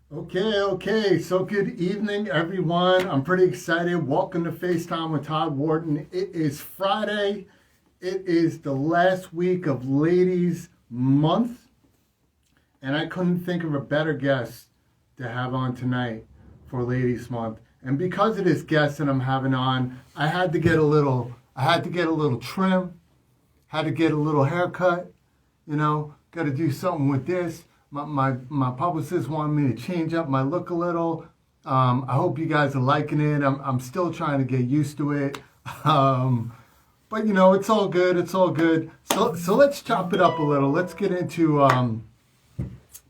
Okay. So good evening, everyone. I'm pretty excited. Welcome to FaceTime with Todd Wharton. It is Friday. It is the last week of Ladies Month, and I couldn't think of a better guest to have on tonight for Ladies Month. And because of this guest that I'm having on, I had to get a little trim, had to get a little haircut, got to do something with this. My publicist wanted me to change up my look a little. I hope you guys are liking it. I'm still trying to get used to it. But it's all good. It's all good. So let's chop it up a little. Let's get into a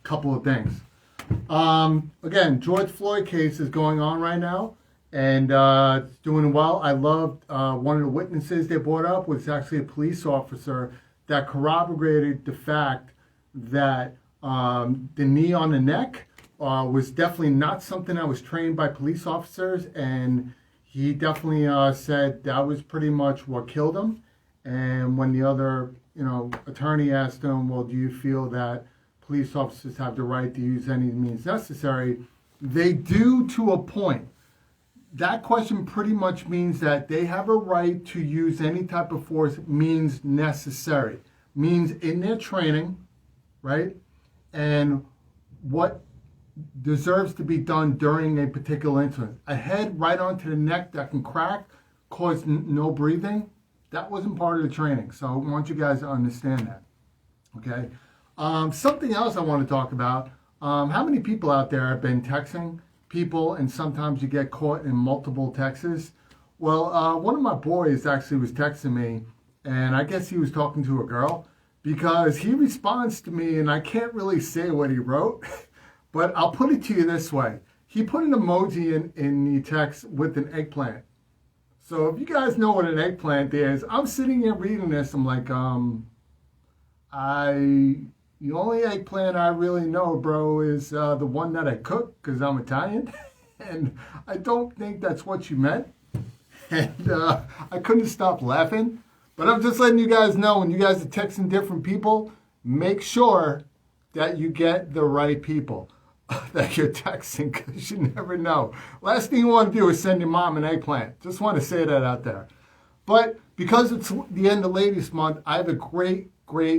couple of things. Again, George Floyd case is going on right now, and it's doing well. I loved one of the witnesses they brought up was actually a police officer that corroborated the fact that the knee on the neck was definitely not something that was trained by police officers, and he definitely said that was pretty much what killed him. And when the other, attorney asked him, well, do you feel that police officers have the right to use any means necessary? They do to a point. That question pretty much means that they have a right to use any type of force means necessary, means in their training, right? And what deserves to be done during a particular incident. A head right onto the neck that can crack, cause no breathing, that wasn't part of the training. So I want you guys to understand that, okay? Something else I want to talk about, how many people out there have been texting people and sometimes you get caught in multiple texts? Well, one of my boys actually was texting me, and I guess he was talking to a girl, because he responds to me and I can't really say what he wrote, but I'll put it to you this way. He put an emoji in the text with an eggplant. So if you guys know what an eggplant is, I'm sitting here reading this, I'm like, the only eggplant I really know, bro, is the one that I cook because I'm Italian. And I don't think that's what you meant. And I couldn't stop laughing. But I'm just letting you guys know, when you guys are texting different people, make sure that you get the right people that you're texting, because you never know. Last thing you want to do is send your mom an eggplant. Just want to say that out there. But because it's the end of Ladies Month, I have a great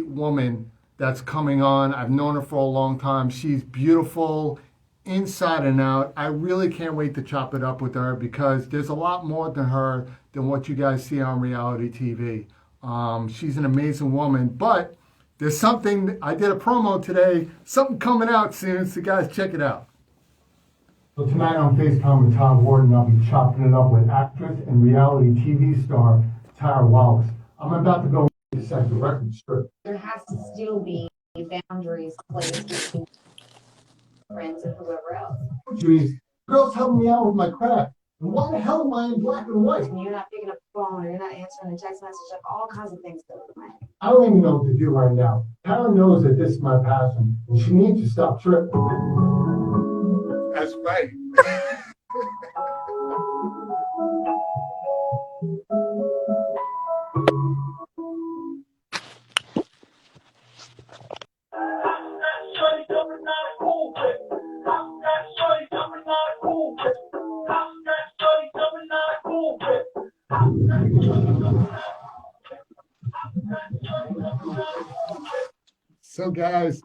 woman that's coming on. I've known her for a long time. She's beautiful inside and out. I really can't wait to chop it up with her, because there's a lot more than her than what you guys see on reality TV. She's an amazing woman, but there's something, I did a promo today, something coming out soon, so guys, check it out. So tonight on FaceTime with Todd Wharton, I'll be chopping it up with actress and reality TV star Tara Wallace. I'm about to go to set the record straight. There has to still be boundaries placed between friends and whoever else. Jeez, girls helping me out with my craft. And why the hell am I in black and white? And you're not picking up the phone, or you're not answering a text message, like all kinds of things go through my head. I don't even know what to do right now. Tara knows that this is my passion, and she needs to stop tripping. That's right. So guys,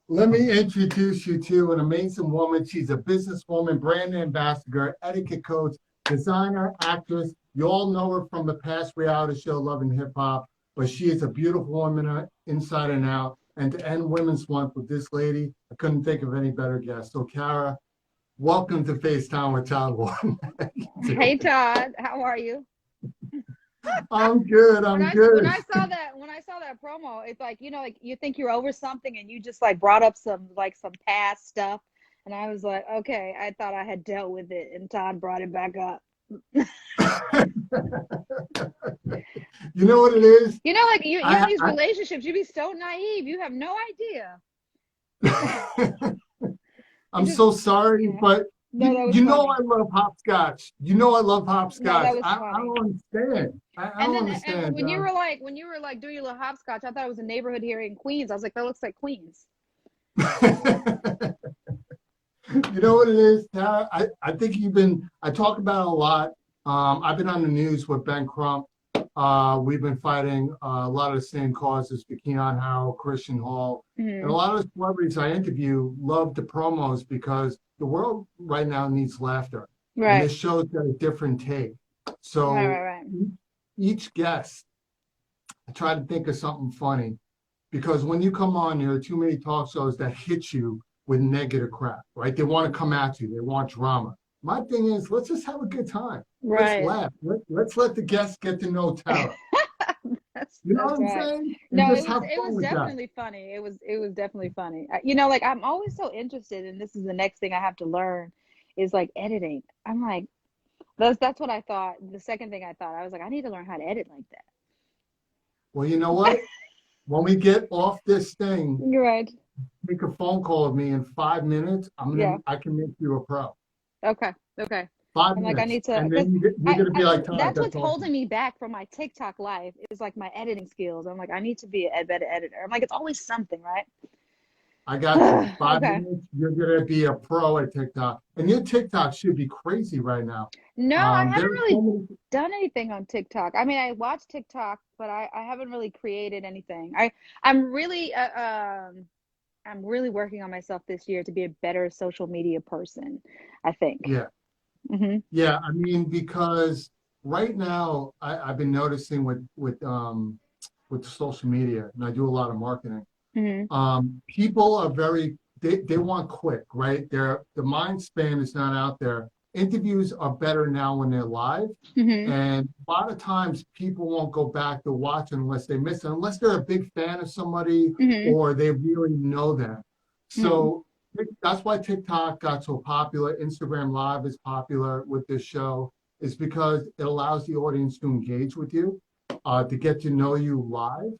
let me introduce you to an amazing woman. She's a businesswoman, brand ambassador, etiquette coach, designer, actress. You all know her from the past reality show, Love and Hip Hop, but she is a beautiful woman inside and out. And to end Women's Month with this lady, I couldn't think of any better guest. So Kara, welcome to FaceTime with Todd Wharton. Hey Todd, how are you? I'm good. I'm good. When I saw that promo, it's like, like you think you're over something and you just like brought up some past stuff, and I was like, okay, I thought I had dealt with it, and Todd brought it back up. You know what it is? Like you in these relationships, you be so naive. You have no idea. I'm so sorry, but no, I love hopscotch. I love hopscotch. No, I don't understand. I don't understand. And when you were like, do you love hopscotch? I thought it was a neighborhood here in Queens. I was like, that looks like Queens. You know what it is, Tara? I think I talk about it a lot. I've been on the news with Ben Crump. We've been fighting a lot of the same causes, Keon Howell, Christian Hall. And a Mhm. lot of the celebrities I interview love the promos because the world right now needs laughter. And Right. this show's got a different take. Right, So right, right. each guest, I try to think of something funny because when you come on, there are too many talk shows that hit you with negative crap, right? They want to come at you, they want drama. My thing is, let's just have a good time. Let's Right. laugh. Let's let the guests get to know Tara. You know what That's I'm right. saying? And No, just have it fun was with that. definitely funny. It was definitely funny. You know, like I'm always so interested, and this is the next thing I have to learn is like editing. I'm like, that's what I thought. The second thing I thought, I was like, I need to learn how to edit like Well, you know what? When we get off this thing, that. You're right. make a phone call with me in 5 minutes. Yeah. I can make you a pro. Okay. Okay. Five I'm like, I minutes. need to, And because then you're gonna be like, Todd, that's that's what's awesome. holding me back from my TikTok life is like my editing skills. I'm like, I need to be a better editor. I'm like, it's always something, right? I got you. Five Okay. minutes, you're gonna be a pro at TikTok. And your TikTok should be crazy right now. No, I haven't There's so really many. done anything on TikTok. I mean, I watch TikTok, but I haven't really created anything. I'm really I'm really working on myself this year to be a better social media person, I think. Yeah, Hmm. yeah. I mean, because right now I've been noticing with social media, and I do a lot of marketing. Hmm. People are they want quick, right? The mind span is not out there. Interviews are better now when they're live. Hmm. And a lot of times people won't go back to watch unless they miss it, unless they're a big fan of somebody Hmm. or they really know them. Hmm. So that's why TikTok got so popular. Instagram Live is popular with this show, is because it allows the audience to engage with you, to get to know you live.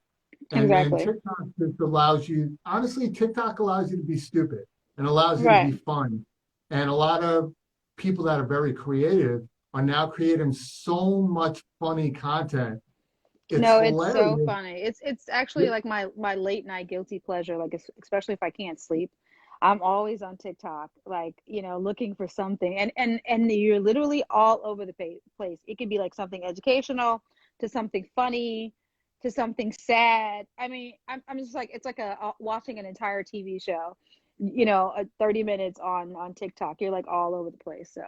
And then Exactly. TikTok just allows you, honestly, TikTok allows you to be stupid and allows you to be Right. fun. And a lot of people that are very creative are now creating so much funny content. It's No, it's so hilarious. funny. It's actually like my late night guilty pleasure, like especially if I can't sleep. I'm always on TikTok, like, looking for something. And you're literally all over the place. It could be like something educational to something funny to something sad. I mean, I'm just like it's like watching an entire TV show. 30 minutes on TikTok. You're like all over the place. So,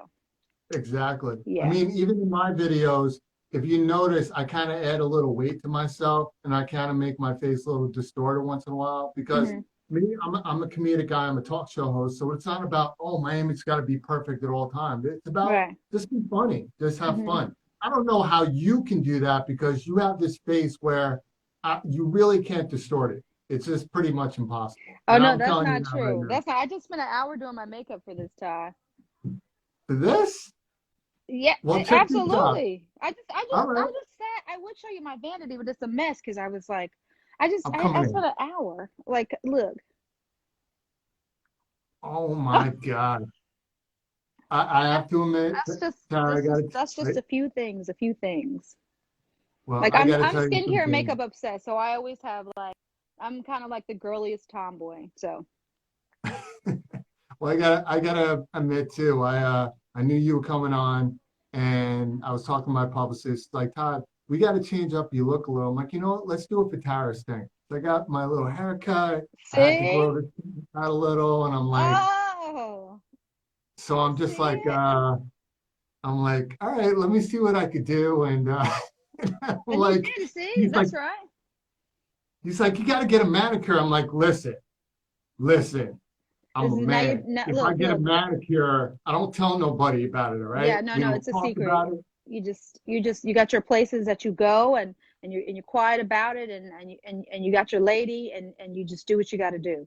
Exactly. I yeah. mean, even in my videos, if you notice, I kind of add a little weight to myself and I kind of make my face a little distorted once in a while because Hmm. me, I'm a comedic guy, I'm a talk show host. So it's not about, oh, my image got to be perfect at all times. It's about Right. just be funny, just have Hmm. fun. I don't know how you can do that because you have this face where you really can't distort it. It's just pretty much impossible. Oh And no, I'm that's telling you not that right true. now. That's not, I just spent an hour doing my makeup for this time. For this, Yeah, well, check this out. absolutely. All right, I just sat. I would show you my vanity, but it's a mess because I was like, I'm I coming spent in. an hour. Like, look, Oh my God. I have to admit, Tara, that's just a few things, a few things. well, Like I got to I'm tell you skincare and something. makeup obsessed, so I always have like I'm kind of like the girliest tomboy. So Well, I gotta admit too. I knew you were coming on, and I was talking to my publicist, like Todd, we got to change up your look a little. I'm like, you know what? Let's do it for Tara's thing. So I got my little haircut. I had to see, grow this out a little, and I'm like, oh, so I I'm just see like, it. I'm like, all right, let me see what I could do, and I'm And you like, did, see, he's like, that's right. he's like, you got to get a manicure. I'm like, listen. I'm This a is now you man. now If I look, get a look. manicure, I don't tell nobody about it, all right? Yeah, no, We no, don't it's a talk secret. about it. You got your places that you go and you're quiet about it and you got your lady and you just do what you got to do.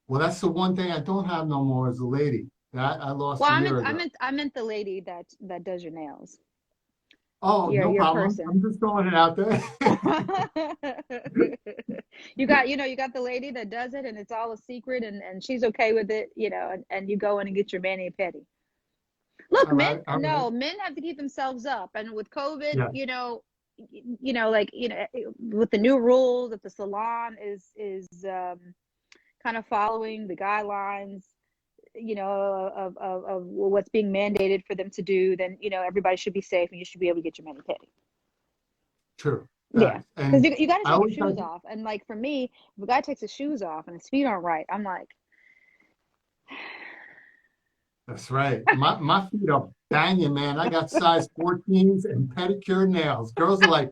Well, that's the one thing I don't have no more is a lady. That I lost Well, a year ago. I meant the lady that does your nails. Oh, no Your problem. I'm person. just throwing it out there. You got the lady that does it and it's all a secret and she's okay with it, and you go in and get your mani pedi. Look, All right, all right. men have to keep themselves up. And with COVID, Yeah. like, with the new rules, if the salon is kind of following the guidelines, you know, of what's being mandated for them to do, then, you know, everybody should be safe and you should be able to get your mani-pedi. True. Yeah. Facts. Because And you got to I take your always shoes like, off. And like for me, if a guy takes his shoes off and his feet aren't right, I'm like, that's right. My feet are banging, man. I got size 14s and pedicure nails. Girls are like,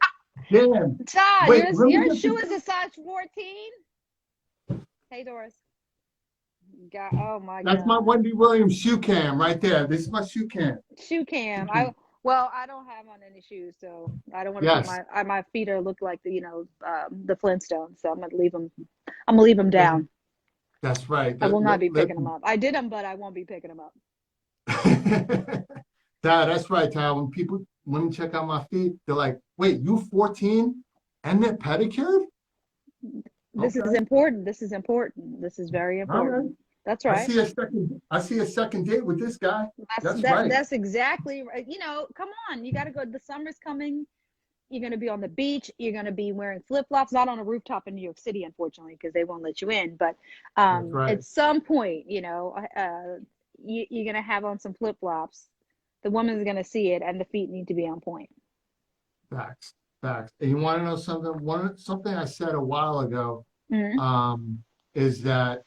damn, Todd, wait, let me your get shoe the. is a size 14? Hey, Doris. God, oh my That's my God. Wendy Williams shoe cam right there. This is my shoe cam. Shoe Shoe cam. cam. Well, I don't have on any shoes, so I don't want to put Yes. my feet are look like the, you know, the Flintstones. So I'm gonna leave them. I'm gonna leave them down. That's right. I will not be picking them up. I did them, but I won't be picking them up. That's right, Ty. When women check out my feet, they're like, wait, you 14 and they're pedicured? This is Okay. important. This is important. This is very All right. important. That's right. I see a second date with this guy. That's right. That's exactly right. You know, come on. You got to go. The summer's coming. You're going to be on the beach. You're going to be wearing flip-flops, not on a rooftop in New York City, unfortunately, because they won't let you in. But That's right. at some point, you know, you're going to have on some flip-flops. The woman's going to see it, and the feet need to be on point. Facts. Facts. And you want to know something? Something I said a while ago is that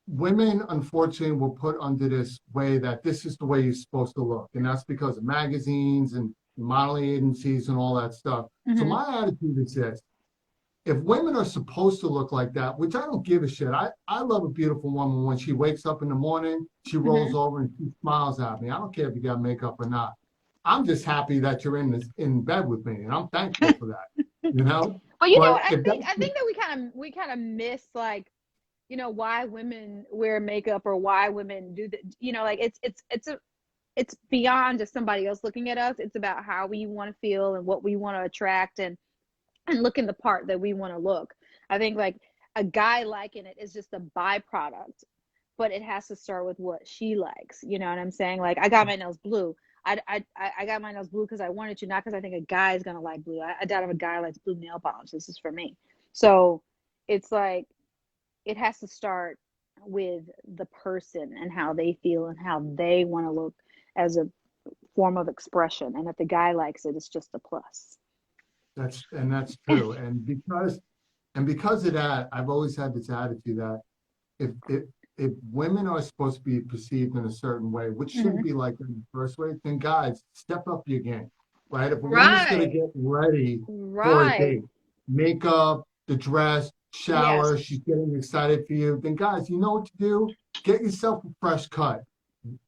women, unfortunately, were put under this way that this is the way you're supposed to look. And that's because of magazines and modeling agencies and all that stuff. So my attitude is this. If women are supposed to look like that, which I don't give a shit. I love a beautiful woman when she wakes up in the morning, she rolls over and she smiles at me. I don't care if you got makeup or not. I'm just happy that you're in bed with me, and I'm thankful for that. You know? Well, you know what? But I think that we kind of miss, like, you know, why women wear makeup or why women do the, you know, like it's beyond just somebody else looking at us. It's about how we want to feel and what we want to attract and look in the part that we want to look. I think like a guy liking it is just a byproduct, but it has to start with what she likes. You know what I'm saying? Like, I got my nails blue. I got my nails blue because I wanted to, not because I think a guy is gonna like blue. I doubt if a guy likes blue nail polish. This is for me. So it's like it has to start with the person and how they feel and how they want to look as a form of expression. And if the guy likes it, it's just a plus. That's true. And because of that, I've always had this attitude that if women are supposed to be perceived in a certain way, which shouldn't be like in the first way, then guys, step up your game. Right? If a woman's gonna get ready for a date, makeup, the dress, shower, she's getting excited for you, then guys, you know what to do? Get yourself a fresh cut.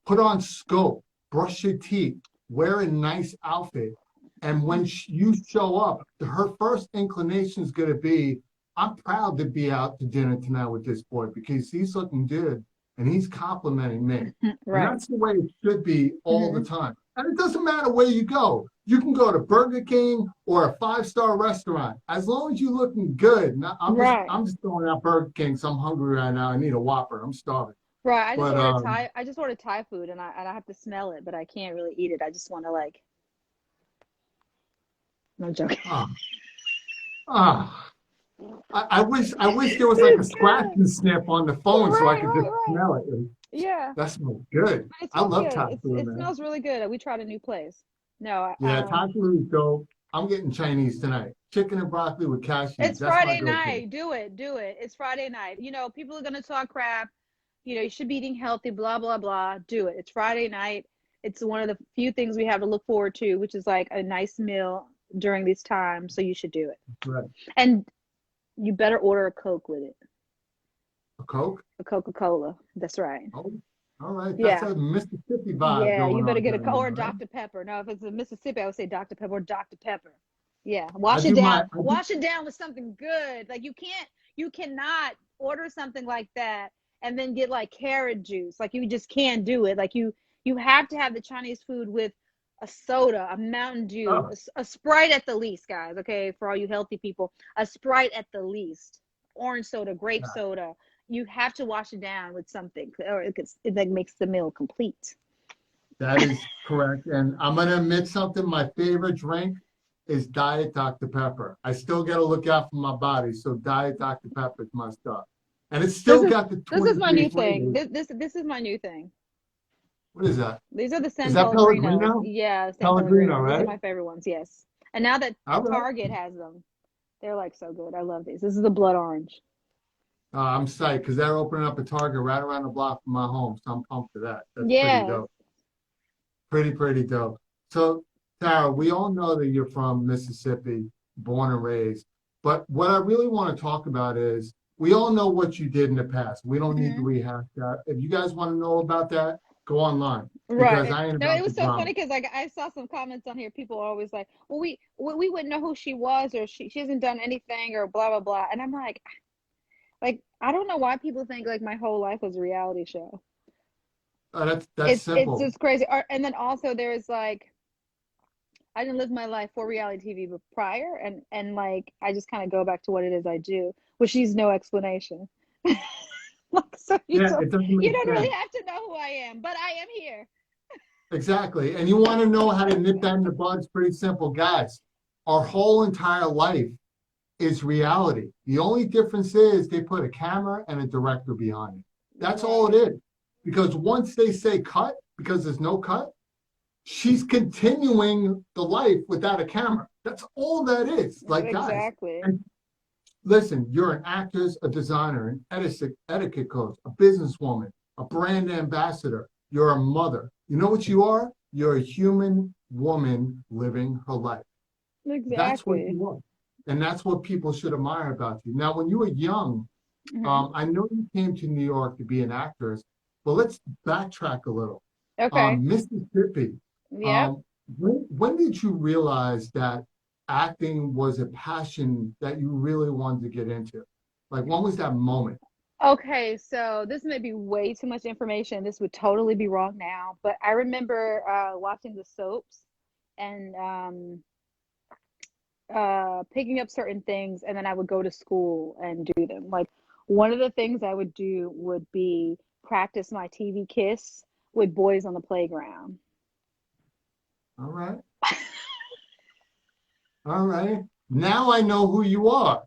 Put on scope, brush your teeth, wear a nice outfit. And when you show up, her first inclination is going to be, I'm proud to be out to dinner tonight with this boy because he's looking good and he's complimenting me. Right. And that's the way it should be all the time. And it doesn't matter where you go. You can go to Burger King or a 5-star restaurant. As long as you're looking good. Now, I'm just going out Burger King, so I'm hungry right now. I need a Whopper. I'm starving. Right. I just ordered Thai food and I have to smell it, but I can't really eat it. I just want to like. No joking. I wish there was like a scratch and sniff on the phone so I could just smell it. Yeah. That smells good. I love Thai food, It man. smells really good. We tried a new place. No. Yeah, Thai food is dope. I'm getting Chinese tonight. Chicken and broccoli with cashews. It's That's Friday night. Do it. It's Friday night. You know, people are gonna talk crap. You know, you should be eating healthy. Blah blah blah. Do it. It's Friday night. It's one of the few things we have to look forward to, which is like a nice meal during these times, so you should do it. Right. And you better order a Coke with it. A Coke? A Coca-Cola. That's right. Oh, all right. That's a Mississippi vibe. Yeah, going you better on get a Coke or right? Dr. Pepper. No, if it's a Mississippi, I would say Dr. Pepper or Dr. Pepper. Yeah, wash it down. Wash it down with something good. Like you cannot order something like that and then get like carrot juice. Like you just can't do it. Like you have to have the Chinese food with a soda, a Mountain Dew, a Sprite at the least, guys. Okay, for all you healthy people, a Sprite at the least. Orange soda, grape soda. You have to wash it down with something, or it makes the meal complete. That is correct. And I'm going to admit something. My favorite drink is Diet Dr. Pepper. I still got to look out for my body, so Diet Dr. Pepper is my stuff. And it's still This is got the this is my 23 new thing. flavors. This is my new thing. What is that? These are the Is San that Pellegrino. Pellegrino? Yeah, San Pellegrino, Pellegrino. These are right? my favorite ones. Yes. And now that All right. Target has them, they're like so good. I love these. This is the blood orange. I'm psyched because they're opening up a Target right around the block from my home. So I'm pumped for that. That's pretty Yes. dope. Pretty dope. So, Tara, we all know that you're from Mississippi, born and raised. But what I really want to talk about is we all know what you did in the past. We don't need to Hmm. rehash that. If you guys want to know about that, go online because Right. I ain't No, it about the was so drama. funny because like I saw some comments on here. People are always like, "Well, we wouldn't know who she was, or she hasn't done anything, or blah blah blah." And I'm like I don't know why people think like my whole life was a reality show. That's It's simple. just crazy. And then also there's like I didn't live my life for reality TV but prior, and like I just kind of go back to what it is I do, which needs no explanation. Like so Yeah, it doesn't you make don't really sense. have to know who I am, but I am here. Exactly. And you want to know how to nip that in the bud? It's pretty simple, guys. Our whole entire life is reality. The only difference is they put a camera and a director behind it. That's all it Right. is. Because once they say cut, because there's no cut, she's continuing the life without a camera. That's all that is. Like, guys, Exactly. and listen, you're an actress, a designer, an etiquette coach, a businesswoman, a brand ambassador. You're a mother. You know what you are? You're a human woman living her life. That's what Exactly. you are. And that's what people should admire about you. Now, when you were young, Hmm. I know you came to New York to be an actress, but let's backtrack a little. Okay. Mississippi, Yep. um, when did you realize that acting was a passion that you really wanted to get into? Like, when was that moment? Okay, so this may be way too much information. This would totally be wrong now, but I remember watching the soaps and picking up certain things, and then I would go to school and do them. Like one of the things I would do would be practice my TV kiss with boys on the playground. All right, all right. Now I know who you are.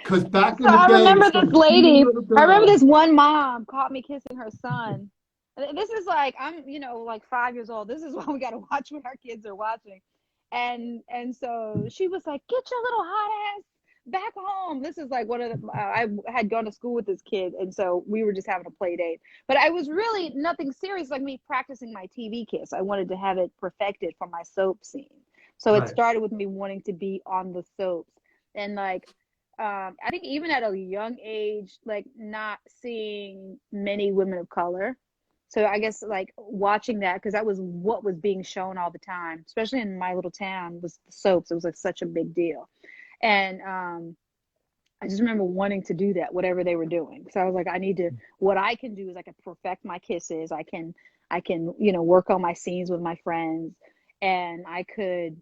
Because back So in the I day, remember it's this those cute lady, little I remember girls. this one mom caught me kissing her son. And this is like I'm, like 5 years old. This is why we got to watch what our kids are watching. And so she was like, "Get your little hot ass back home." This is like one of the I had gone to school with this kid, and so we were just having a play date. But I was really nothing serious, like me practicing my TV kiss. I wanted to have it perfected for my soap scene. So it Right. started with me wanting to be on the soaps, and like I think even at a young age, like not seeing many women of color. So I guess like watching that because that was what was being shown all the time, especially in my little town, was the soaps. It was like such a big deal, and I just remember wanting to do that, whatever they were doing. So I was like, I need to. What I can do is I can perfect my kisses. I can work on my scenes with my friends, and I could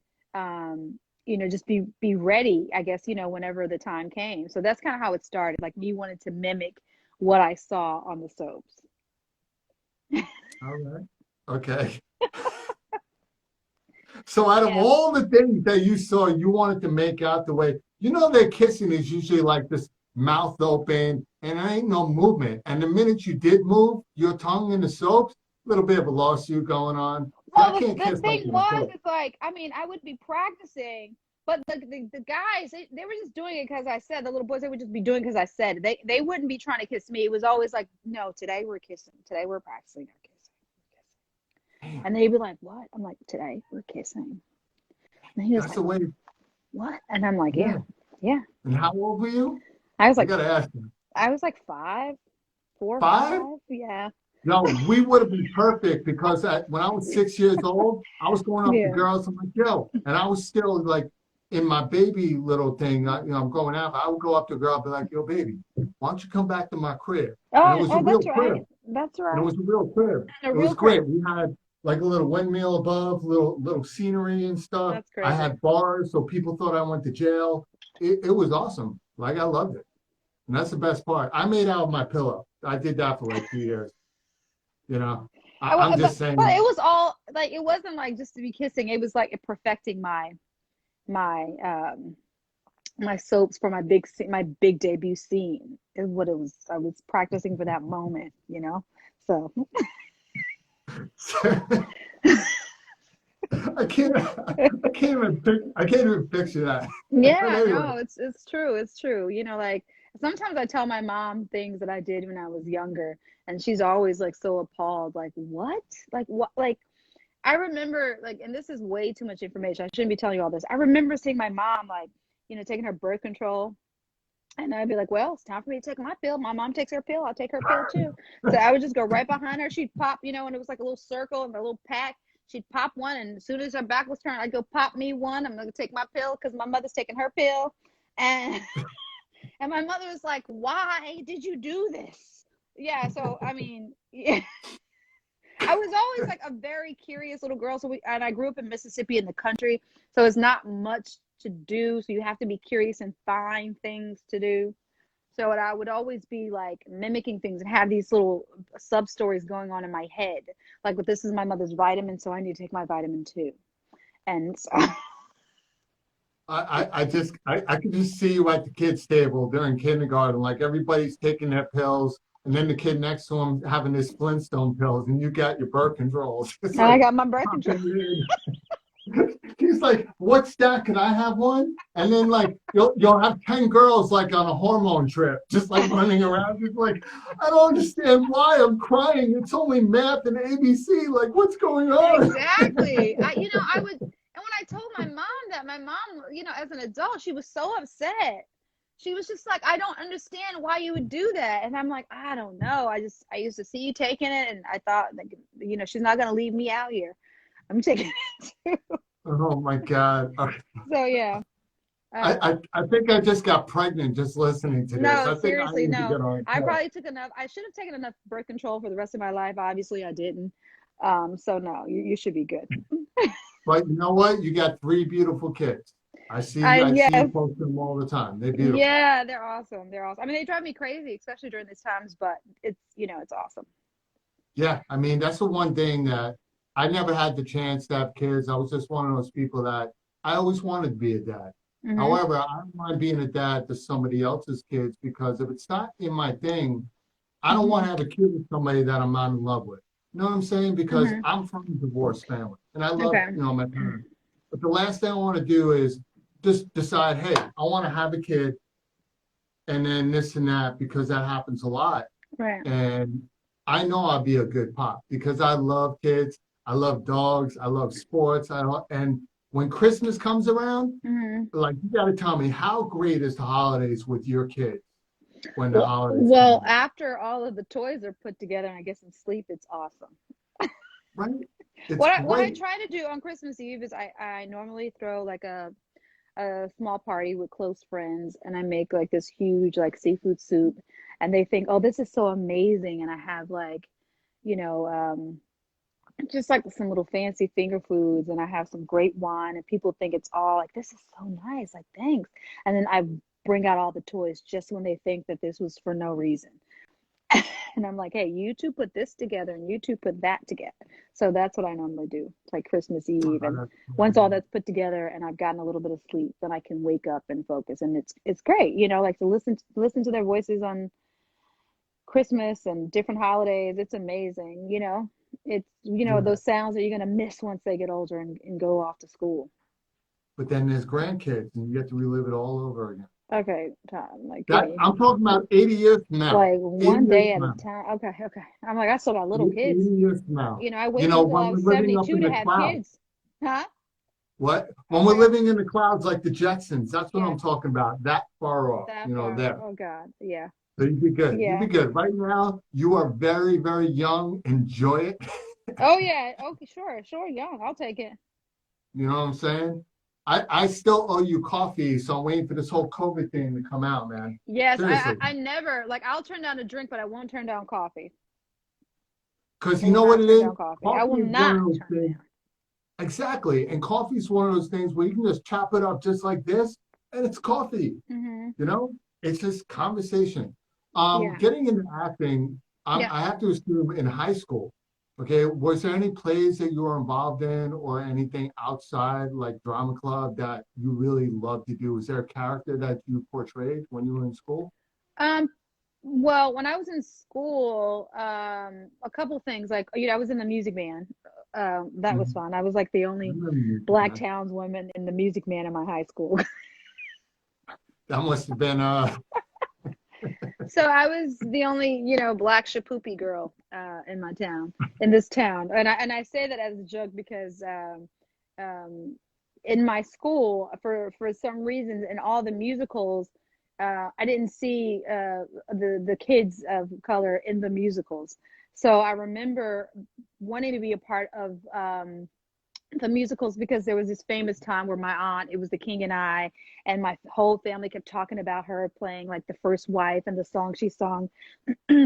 just be ready, I guess, whenever the time came. So that's kind of how it started, like me wanted to mimic what I saw on the soaps. All right. Okay. So out of Yeah. all the things that you saw, you wanted to make out the way, their kissing is usually like this mouth open and there ain't no movement. And the minute you did move your tongue in the soaps, a little bit of a lawsuit going on. See, I Well, can't the kiss like thing that. was, it's like, I mean, I would be practicing, but the guys, they were just doing it because I said, the little boys, they would just be doing because I said. They wouldn't be trying to kiss me. It was always like, no, today we're kissing. Today we're practicing our kissing. Damn, And they'd be like, what? I'm like, today we're kissing. And he was that's like, the way. what? And I'm like, yeah, Yeah. yeah. And how old were you? I was I like, gotta ask you. I was like five, four or 5? five. Yeah. No, we would have been perfect because when I was 6 years old, I was going up to Yeah. girls. I'm like, yo, and I was still like in my baby little thing. I'm going out. I would go up to a girl and be like, yo, baby, why don't you come back to my crib? And it Oh, was a oh, real that's right. crib. That's And it right. was a real crib. And a It was real crib. great. We had like a little windmill above, little scenery and stuff. That's I crazy. had bars, so people thought I went to jail. It was awesome. Like I loved it. And that's the best part. I made out with my pillow. I did that for like 2 years. You know, I'm But just but saying. it was all like it wasn't like just to be kissing. It was like perfecting my my soaps for my big debut scene is what it was. I was practicing for that moment, you know. So I can't even picture that. But yeah, anyway, no, it's true. It's true. You know, like sometimes I tell my mom things that I did when I was younger, and she's always like so appalled, like, what? Like what? Like I remember like, and this is way too much information. I shouldn't be telling you all this. I remember seeing my mom like, taking her birth control. And I'd be like, well, it's time for me to take my pill. My mom takes her pill. I'll take her pill too. So I would just go right behind her. She'd pop, and it was like a little circle and a little pack. She'd pop one. And as soon as her back was turned, I'd go pop me one. I'm going to take my pill because my mother's taking her pill. And, and my mother was like, why did you do this? Yeah. So, I mean, yeah. I was always like a very curious little girl. And I grew up in Mississippi in the country. So it's not much to do. So you have to be curious and find things to do. So I would always be like mimicking things and have these little sub stories going on in my head. Like, well, this is my mother's vitamin, so I need to take my vitamin too. And so I could just see you at the kids' table during kindergarten, like everybody's taking their pills, and then the kid next to them having his Flintstone pills, and you got your birth controls. It's and I like, got my birth control. he's like, "What's that? Can I have one?" And then like you'll have 10 girls like on a hormone trip, just like running around. He's like, "I don't understand why I'm crying. It's only math and ABC. Like, what's going on?" Exactly. I would, and when I told my mom that, my mom, as an adult, she was so upset. She was just like, I don't understand why you would do that. And I'm like, I don't know. I used to see you taking it, and I thought, like, she's not going to leave me out here. I'm taking it too. Oh my God. Okay. So yeah. I think I just got pregnant just listening to this. No, I think I seriously, need to no. get on a I pill. probably took enough. I should have taken enough birth control for the rest of my life. Obviously, I didn't. So no, you should be good. But you know what? You got 3 beautiful kids. I see you Yes, post them all the time. They're beautiful. yeah, they're awesome. They're awesome. I mean, they drive me crazy, especially during these times, but it's awesome. Yeah, I mean, that's the one thing that I never had the chance to have kids. I was just one of those people that I always wanted to be a dad. Hmm. However, I don't mind being a dad to somebody else's kids because if it's not in my thing, I don't want to Hmm. have a kid with somebody that I'm not in love with. You know what I'm saying? Because Hmm. I'm from a divorced family and I love, Okay. my parents. But the last thing I want to do is just decide, hey, I want to have a kid and then this and that because that happens a lot. Right. And I know I'll be a good pop because I love kids. I love dogs. I love sports. And when Christmas comes around, Hmm. like you got to tell me how great is the holidays with your kids when the holidays come Well, around, after all of the toys are put together and I get some sleep, it's awesome. right? It's What I great. try to do on Christmas Eve is I normally throw like a small party with close friends, and I make like this huge like seafood soup, and they think, oh, this is so amazing. And I have like, you know, just like some little fancy finger foods, and I have some great wine, and people think it's all like, this is so nice, like, thanks. And then I bring out all the toys just when they think that this was for no reason. And I'm like, hey, you two put this together and you two put that together. So that's what I normally do. It's like Christmas Eve. And once all that's put together and I've gotten a little bit of sleep, then I can wake up and focus. And it's great, like to listen to their voices on Christmas and different holidays. It's amazing, It's Yeah. those sounds that you're gonna miss once they get older and go off to school. But then there's grandkids and you get to relive it all over again. Okay, Tom, like give That me I'm talking about 80 years from now. like 80 one years day from at a now. time. Okay, okay. I'm like, I still got little 80 kids. years from now. I waited until I When we're was living up 72 in to the have clouds. kids. Huh? What? I When we're was like, living in the clouds like the Jetsons, that's what yeah, I'm talking about. That far off, that far. there. Oh God. Yeah. So you'd be good. You'd Yeah. be good. Right now, you are very, very young. Enjoy it. Oh yeah. Okay, sure, sure, young. I'll take it. You know what I'm saying? I still owe you coffee, so I'm waiting for this whole COVID thing to come out, man. Yes, Seriously. I never like I'll turn down a drink, but I won't turn down coffee. Because I you will know what not it turn is? down coffee. I will Coffee is one not of those turn it things. down. Exactly. And coffee is one of those things where you can just chop it up just like this, and it's coffee. Hmm. You know, it's just conversation. Yeah. Getting into acting, Yeah. I have to assume in high school. Okay, was there any plays that you were involved in or anything outside like drama club that you really loved to do? Was there a character that you portrayed when you were in school? Um, well, when I was in school, a couple things like, I was in the music band. That was Mhm. fun. I was like the only Remember you, black man. townswoman in the music band in my high school. That must have been So I was the only, black shapoopy girl in my town, in this town. And I say that as a joke because um, in my school, for some reason, in all the musicals, I didn't see the kids of color in the musicals. So I remember wanting to be a part of the musicals because there was this famous time where my aunt, it was The King and my whole family kept talking about her playing like the first wife and the song she sung.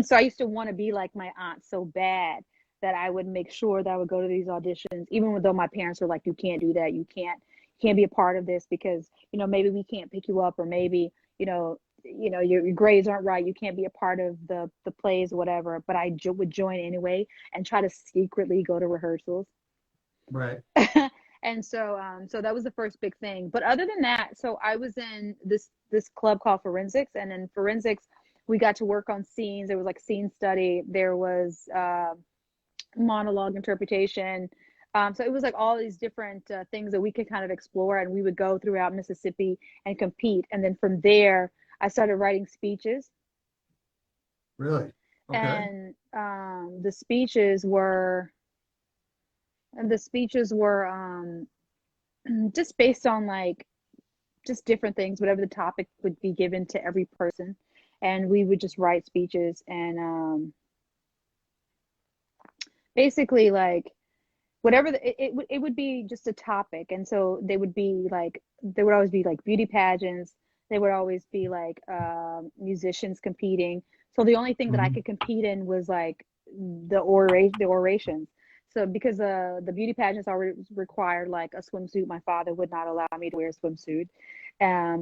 So I used to want to be like my aunt so bad that I would make sure that I would go to these auditions, even though my parents were like, "You can't do that. You can't be a part of this because maybe we can't pick you up, or maybe your grades aren't right. You can't be a part of the plays, or whatever." But I would join anyway and try to secretly go to rehearsals. right. And so that was the first big thing. But other than that, so I was in this club called Forensics, and in Forensics, we got to work on scenes. There was like scene study. There was monologue interpretation. So it was like all these different things that we could kind of explore, and we would go throughout Mississippi and compete. And then from there, I started writing speeches, Really? Okay. and the speeches were just based on like just different things, whatever the topic would be given to every person. And we would just write speeches and basically like whatever it would be just a topic. And so there would always be like beauty pageants. There would always be like musicians competing. So the only thing that I Mhm. could compete in was like the orations. So because the beauty pageants already required like a swimsuit, my father would not allow me to wear a swimsuit.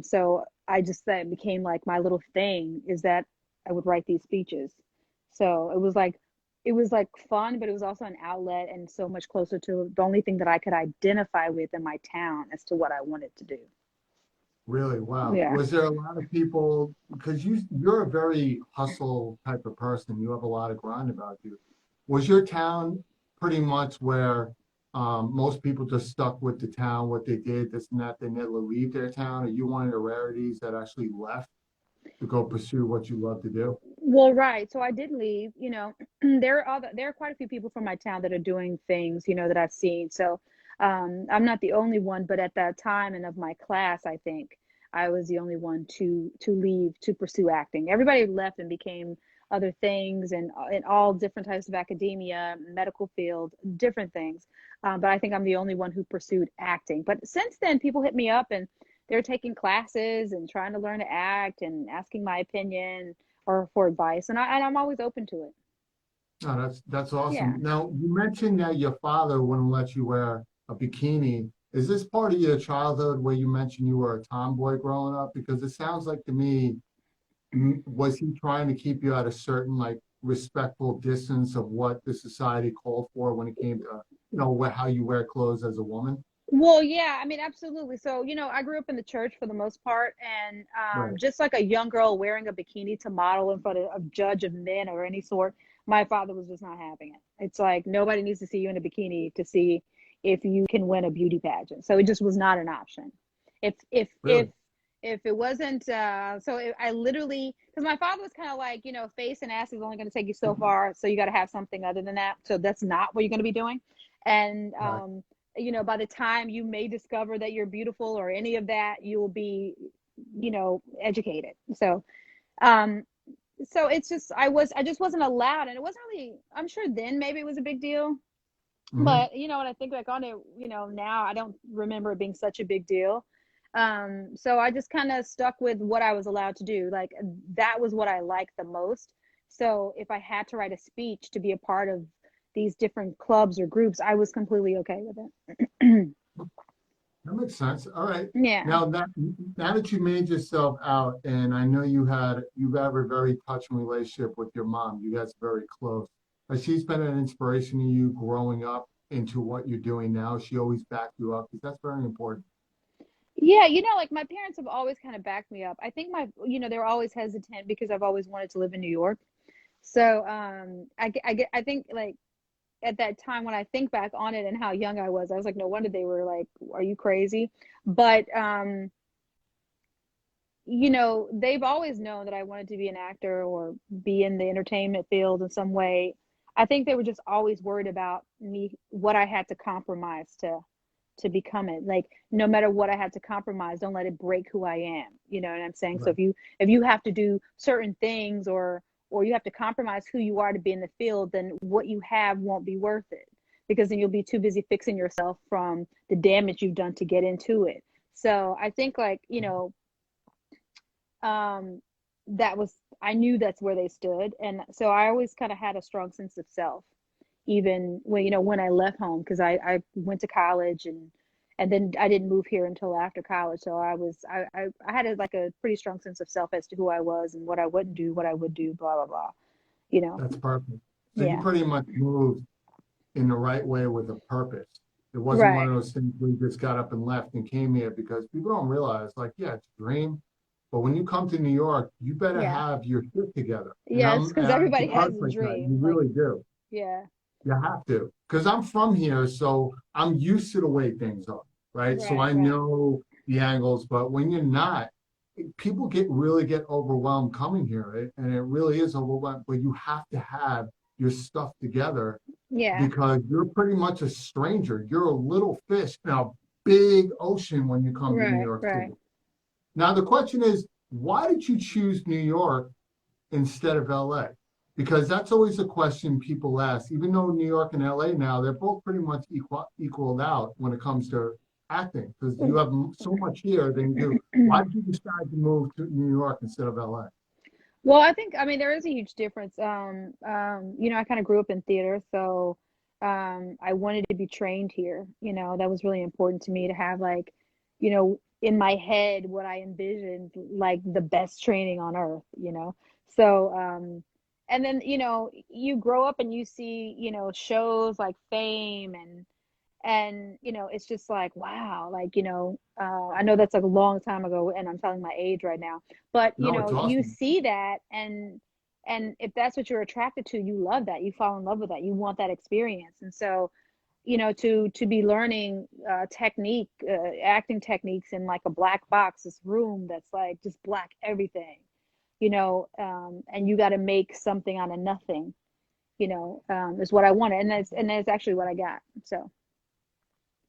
So I just that became like my little thing is that I would write these speeches. So it was like fun, but it was also an outlet and so much closer to the only thing that I could identify with in my town as to what I wanted to do. Really? Wow. Yeah. Was there a lot of people, because you're a very hustle type of person, you have a lot of grind about you. Was your town pretty much where most people just stuck with the town, what they did, this and that, they never leave their town? Are you one of the rarities that actually left to go pursue what you love to do? Well, right. So I did leave, there are quite a few people from my town that are doing things, that I've seen. So I'm not the only one, but at that time and of my class, I think I was the only one to leave to pursue acting. Everybody left and became other things and in all different types of academia, medical field, different things. But I think I'm the only one who pursued acting. But since then, people hit me up and they're taking classes and trying to learn to act and asking my opinion or for advice, and I'm always open to it. Oh, that's Yeah. awesome. Now, you mentioned that your father wouldn't let you wear a bikini. Is this part of your childhood where you mentioned you were a tomboy growing up? Because it sounds like to me, was he trying to keep you at a certain like respectful distance of what the society called for when it came to, how you wear clothes as a woman? Well, yeah, I mean, absolutely. So, I grew up in the church for the most part, and Right. just like a young girl wearing a bikini to model in front of a judge of men or any sort, my father was just not having it. It's like nobody needs to see you in a bikini to see if you can win a beauty pageant. So it just was not an option. If if if Really? if it wasn't, I literally, because my father was kind of like, face and ass is only going to take you so far, so you got to have something other than that. So that's not what you're going to be doing, and Right. by the time you may discover that you're beautiful or any of that, you will be, educated. Um, so it's just, I just wasn't allowed. And it wasn't really, I'm sure then maybe it was a big deal. Hmm. But, when I think back on it, now I don't remember it being such a big deal. So I just kind of stuck with what I was allowed to do. Like that was what I liked the most. So if I had to write a speech to be a part of these different clubs or groups, I was completely okay with it. That makes sense. All right. Yeah. Now that you made yourself out, and I know you have a very touching relationship with your mom. You guys are very close. Has she been an inspiration to you growing up into what you're doing now? She always backed you up because that's very important. Yeah, like my parents have always kind of backed me up. I think they're always hesitant because I've always wanted to live in New York. So, I think like at that time when I think back on it and how young I was like, no wonder they were like, are you crazy? But, they've always known that I wanted to be an actor or be in the entertainment field in some way. I think they were just always worried about me, what I had to compromise to become it. Like no matter what I had to compromise, don't let it break who I am. You know what I'm saying? So Right. if you have to do certain things or you have to compromise who you are to be in the field, then what you have won't be worth it because then you'll be too busy fixing yourself from the damage you've done to get into it. So I think like, um, that was, I knew that's where they stood. And so I always kind of had a strong sense of self, even when I left home, because I went to college and then I didn't move here until after college. So I had like a pretty strong sense of self as to who I was and what I wouldn't do, what I would do, blah, blah, blah, you know? That's perfect. So you Yeah. pretty much moved in the right way with a purpose. It wasn't one Right. of those things where you just got up and left and came here because people don't realize, like, yeah, it's a dream. But when you come to New York, you better Yeah. have your shit together. And Yes, because I'm the everybody has person a like that. You dream. Like, really do. yeah. You have to. Because I'm from here, so I'm used to the way things are, right? So Right, I right. know the angles, but when you're not, people really get overwhelmed coming here, right? And it really is overwhelmed, but you have to have your stuff together Yeah. because you're pretty much a stranger. You're a little fish in a big ocean when you come to New Right, York right. City. Now, the question is, why did you choose New York instead of LA? Because that's always a question people ask. Even though New York and LA now, they're both pretty much equaled out when it comes to acting, because you have so much here than you do. Why did you decide to move to New York instead of LA? Well, I mean, there is a huge difference. I kind of grew up in theater, so I wanted to be trained here. That was really important to me to have like, in my head what I envisioned like the best training on earth. So, and then, you grow up and you see, shows like Fame and it's just like wow, like I know that's like a long time ago and I'm telling my age right now, but No, it's you awesome. see that and if that's what you're attracted to, you love that, you fall in love with that, you want that experience. And so to be learning acting techniques in like a black box, this room that's like just black everything, and you got to make something out of nothing, is what I wanted, and that's actually what I got. So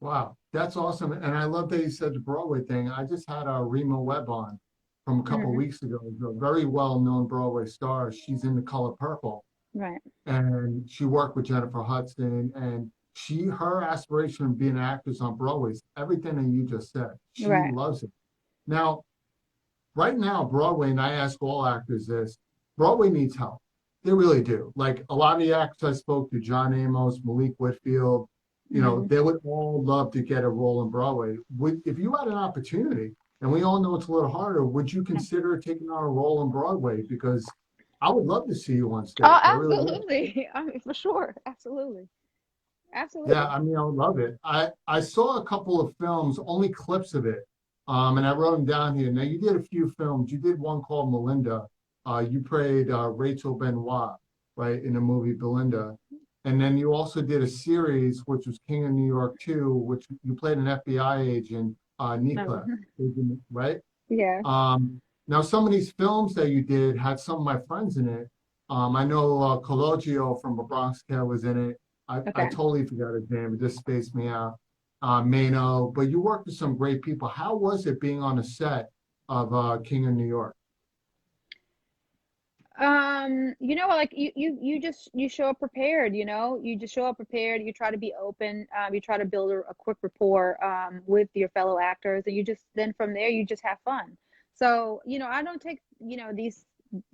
Wow, that's awesome. And I love that you said the Broadway thing. I just had Rima Webb on from a couple of mhm, weeks ago, a very well-known Broadway star. She's in The Color Purple, right. and she worked with Jennifer Hudson, and her aspiration of being an actress on Broadway is everything that you just said. She Right. loves it. Now, right now, Broadway, and I ask all actors this, Broadway needs help. They really do. Like a lot of the actors I spoke to, John Amos, Malik Whitfield, Hmm. they would all love to get a role in Broadway. If you had an opportunity, and we all know it's a little harder, would you consider taking on a role in Broadway? Because I would love to see you on Oh, stage. I really would. absolutely. I mean, for sure. Absolutely. Yeah, Absolutely. I mean, I would love it. I saw a couple of films, only clips of it, and I wrote them down here. Now, you did a few films. You did one called Melinda. You played Rachel Benoit, right, in the movie Belinda. And then you also did a series, which was King of New York 2, which you played an FBI agent, No. Nika, right? Yeah. Now, some of these films that you did had some of my friends in it. I know Cologio from A Bronx Tale was in it. I Okay. totally forgot his name. It just spaced me out. Mano, but you worked with some great people. How was it being on the set of King of New York? Like you show up prepared, you just show up prepared, you try to be open, you try to build a quick rapport with your fellow actors, and you just then from there you just have fun. So, I don't take, these,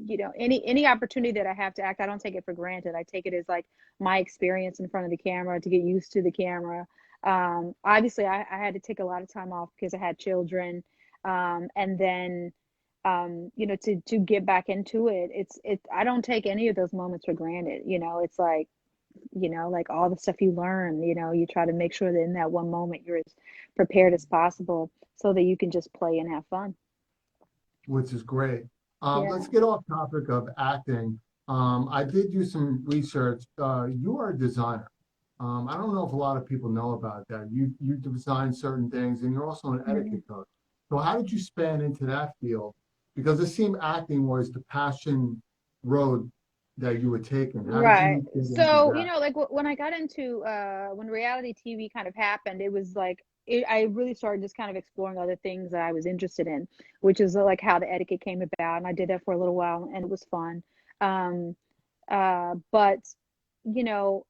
any opportunity that I have to act, I don't take it for granted. I take it as like my experience in front of the camera to get used to the camera. Obviously I had to take a lot of time off because I had children. And then to get back into it. I don't take any of those moments for granted. It's like, like all the stuff you learn, you try to make sure that in that one moment you're as prepared as possible so that you can just play and have fun. which is great. Yeah. Let's get off topic of acting. I did do some research. You are a designer. I don't know if a lot of people know about that. You design certain things, and you're also an etiquette Mhm. coach. So how did you span into that field? Because it seemed acting was the passion road that you were taking. How did Right. you get into So, that? like when I got into when reality TV kind of happened, it was like I really started just kind of exploring other things that I was interested in, which is like how the etiquette came about, and I did that for a little while, and it was fun. Um, but you know,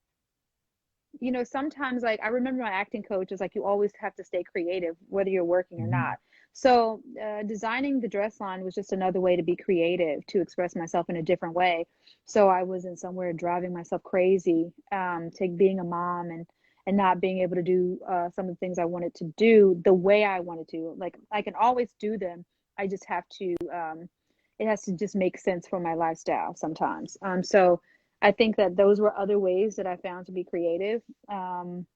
sometimes like I remember my acting coach is like, you always have to stay creative, whether you're working or Mhm. not. So designing the dress line was just another way to be creative, to express myself in a different way. So I wasn't somewhere driving myself crazy, to being a mom and not being able to do some of the things I wanted to do the way I wanted to. Like I can always do them. I just have to, it has to just make sense for my lifestyle sometimes. So I think that those were other ways that I found to be creative. Um,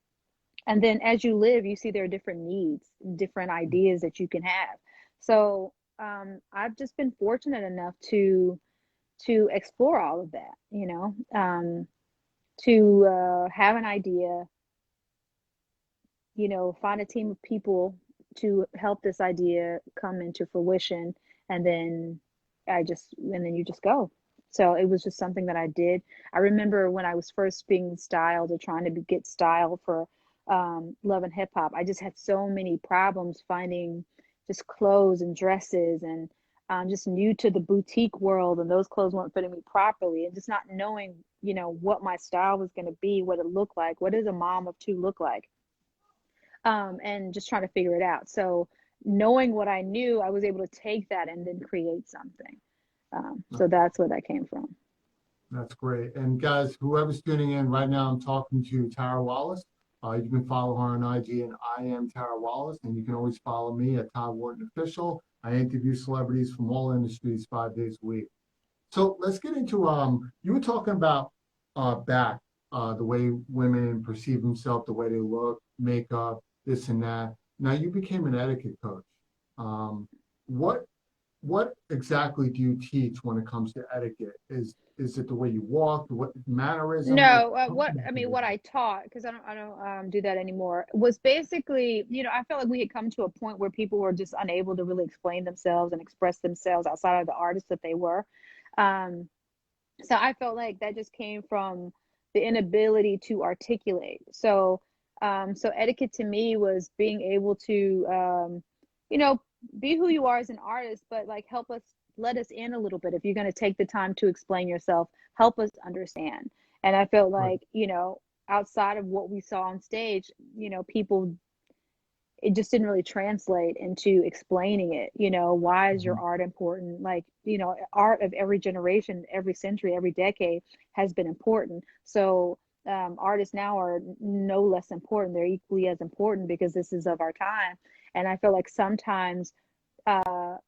and then as you live, you see there are different needs, different ideas that you can have. So I've just been fortunate enough to explore all of that, to have an idea, find a team of people to help this idea come into fruition, and then and then you just go. So it was just something that I did. I remember when I was first being styled or trying to get styled for Love and Hip Hop, I just had so many problems finding just clothes and dresses, and just new to the boutique world, and those clothes weren't fitting me properly, and just not knowing, what my style was going to be, what it looked like, what does a mom of two look like, and just trying to figure it out. So knowing what I knew, I was able to take that and then create something. So that's where that came from. That's great. And guys, whoever's tuning in right now, I'm talking to Tara Wallace. You can follow her on IG and I am Tara Wallace, and you can always follow me at Todd Wharton Official. I interview celebrities from all industries 5 days a week. So let's get into you were talking about back, the way women perceive themselves, the way they look, makeup, this and that. Now you became an etiquette coach. Um, what what exactly do you teach when it comes to etiquette? Is it the way you walk, what mannerism? Like, No, talk about what I taught, because I don't do that anymore, was basically, I felt like we had come to a point where people were just unable to really explain themselves and express themselves outside of the artists that they were. Um, so I felt like that just came from the inability to articulate. So etiquette to me was being able to, you know, be who you are as an artist, but like let us in a little bit. If you're going to take the time to explain yourself, help us understand. And I felt right. like, outside of what we saw on stage, people, it just didn't really translate into explaining it. Why is your Mhm. art important? Like, art of every generation, every century, every decade has been important. So artists now are no less important. They're equally as important because this is of our time. And I feel like sometimes at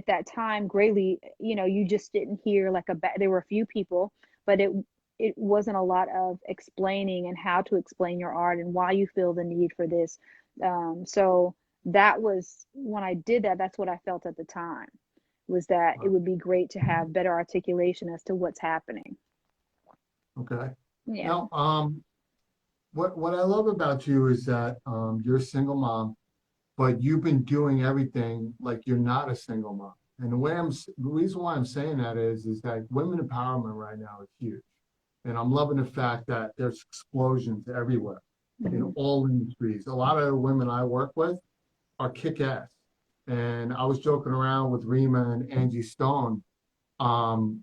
that time, greatly, you just didn't hear like there were a few people, but it wasn't a lot of explaining and how to explain your art and why you feel the need for this. So that was when I did that. That's what I felt at the time, was that it Wow. would be great to have better articulation as to what's happening. Okay. Yeah. Now, what I love about you is that you're a single mom, but you've been doing everything like you're not a single mom. And the reason why I'm saying that is that women empowerment right now is huge. And I'm loving the fact that there's explosions everywhere in Hmm. all industries. A lot of the women I work with are kick ass. And I was joking around with Rima and Angie Stone. Um,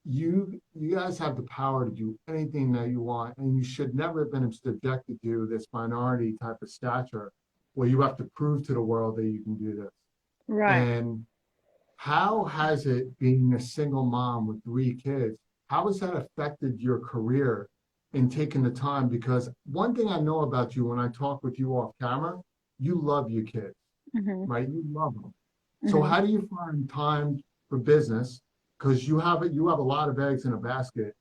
you guys have the power to do anything that you want, and you should never have been subjected to this minority type of stature where you have to prove to the world that you can do this. Right. And how has it, being a single mom with 3 kids, how has that affected your career in taking the time? Because one thing I know about you when I talk with you off camera, you love your kids, Hmm. right? You love them. So Hmm. how do you find time for business? Because you have a lot of eggs in a basket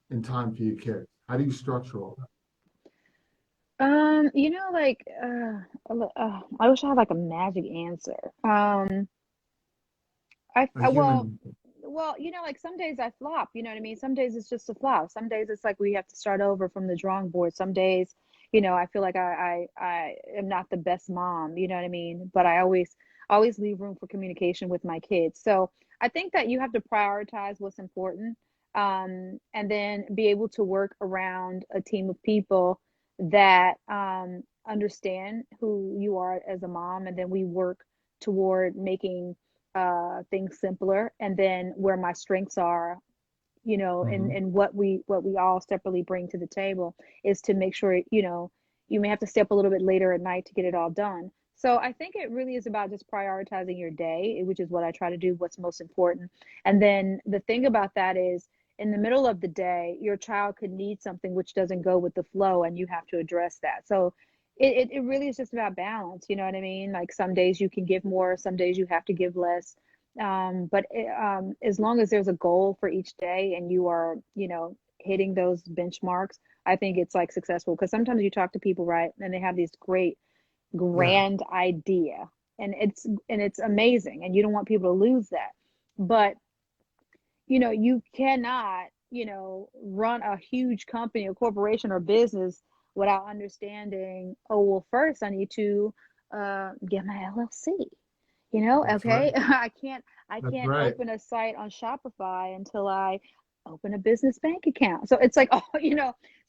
in time for your kids. How do you structure all that? Like, I wish I had like a magic answer. A Well, human. like some days I flop, you know what I mean? Some days it's just a flop. Some days it's like we have to start over from the drawing board. Some days, I feel like I am not the best mom, you know what I mean? But I always leave room for communication with my kids. So I think that you have to prioritize what's important, and then be able to work around a team of people that understand who you are as a mom, and then we work toward making things simpler, and then where my strengths are, Mhm. and what we all separately bring to the table is to make sure, you may have to stay up a little bit later at night to get it all done. So I think it really is about just prioritizing your day, which is what I try to do, what's most important. And then the thing about that is, in the middle of the day, your child could need something which doesn't go with the flow, and you have to address that. So it really is just about balance, you know what I mean? Like some days you can give more, some days you have to give less. But as long as there's a goal for each day and you are, hitting those benchmarks, I think it's like successful. Because sometimes you talk to people, right, and they have these great Yeah, grand idea, and it's amazing, and you don't want people to lose that. But you cannot, run a huge company or corporation or business without understanding, oh, well, first I need to get my LLC. that's right. Okay. I That's can't right. open a site on Shopify until I open a business bank account. So it's like, oh,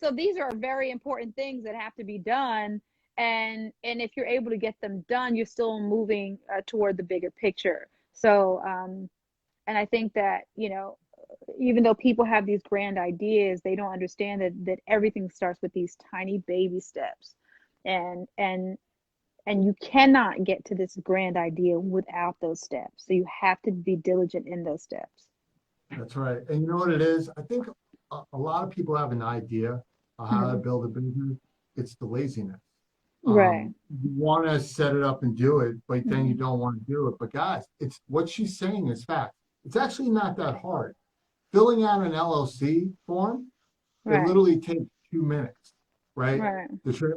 so these are very important things that have to be done. And if you're able to get them done, you're still moving toward the bigger picture. So, and I think that, even though people have these grand ideas, they don't understand that everything starts with these tiny baby steps. And and and you cannot get to this grand idea without those steps. So you have to be diligent in those steps. That's right. And you know what it is? I think a lot of people have an idea of how to Hmm. build a business. It's the laziness. Right. You want to set it up and do it, but then you Hmm. don't want to do it. But guys, it's what she's saying is fact. It's actually not that hard. Filling out an LLC form, it Right. literally takes 2 minutes, right? Right.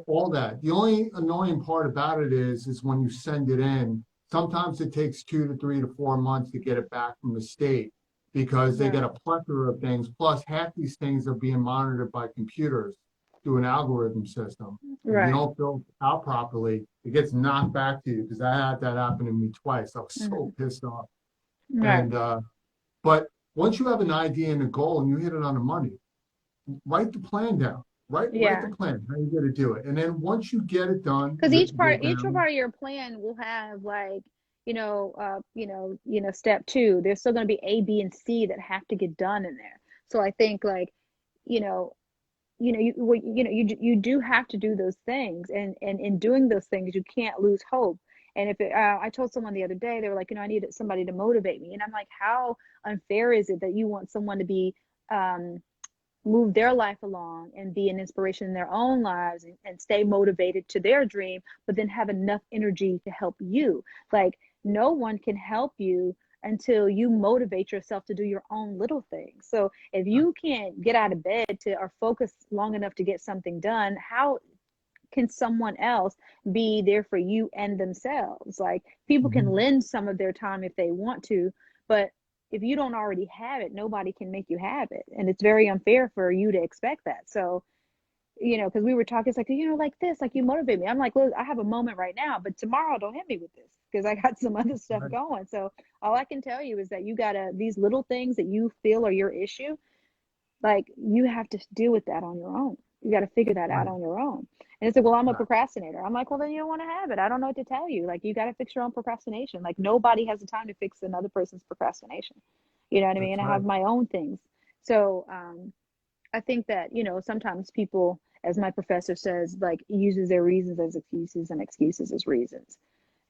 All that. The only annoying part about it is when you send it in, sometimes it takes 2 to 3 to 4 months to get it back from the state because they get Right. a plethora of things. Plus, half these things are being monitored by computers through an algorithm system. If you Right. don't fill it out properly, it gets knocked back to you because I had that happen to me twice. I was so Hmm. pissed off. Right. And but once you have an idea and a goal and you hit it on the money, write the plan down. Write the Yeah. plan how you're going to do it, and then once you get it done, Because you're each bound. part of your plan will have like, step two. There's still going to be A, B, and C that have to get done in there. So I think like, you know, you do have to do those things, and in doing those things you can't lose hope. And I told someone the other day, they were like, I needed somebody to motivate me, and I'm like, how unfair is it that you want someone to be um move their life along and be an inspiration in their own lives, and stay motivated to their dream, but then have enough energy to help you. Like, no one can help you until you motivate yourself to do your own little things. So if you can't get out of bed to or focus long enough to get something done, how can someone else be there for you and themselves? Like, people can Mhm. lend some of their time if they want to, but if you don't already have it, nobody can make you have it. And it's very unfair for you to expect that. So, because we were talking, it's like, like this, like you motivate me. I'm like, look, I have a moment right now, but tomorrow don't hit me with this because I got some other stuff Right, going. So all I can tell you is that you gotta, these little things that you feel are your issue, like you have to deal with that on your own. You got to figure that out right, on your own. And it's like, well, I'm a right, procrastinator. I'm like, well, then you don't want to have it. I don't know what to tell you. Like, you got to fix your own procrastination. Like, nobody has the time to fix another person's procrastination. You know what I mean? that's I have right. my own things. So, I think that, sometimes people, as my professor says, like, uses their reasons as excuses and excuses as reasons.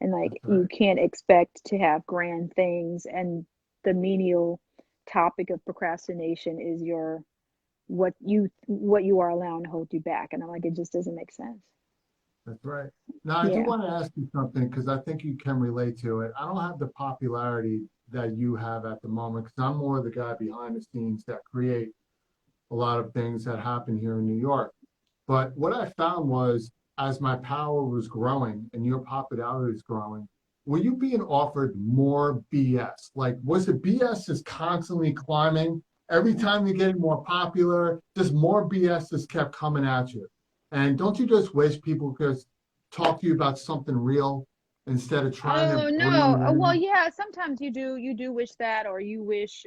And like, That's you right. can't expect to have grand things, and the menial topic of procrastination is what you are allowing to hold you back. And I'm like, it just doesn't make sense. That's right. Now, I do Yeah. want to ask you something because I think you can relate to it. I don't have the popularity that you have at the moment because I'm more the guy behind the scenes that create a lot of things that happen here in New York. But what I found was as my power was growing and your popularity was growing, were you being offered more BS? Like, was the BS just constantly climbing? Every time you're getting more popular, just more BS just kept coming at you. And don't you just wish people could talk to you about something real instead of trying to Oh bring no. you Well, in? yeah, sometimes you do wish that, or you wish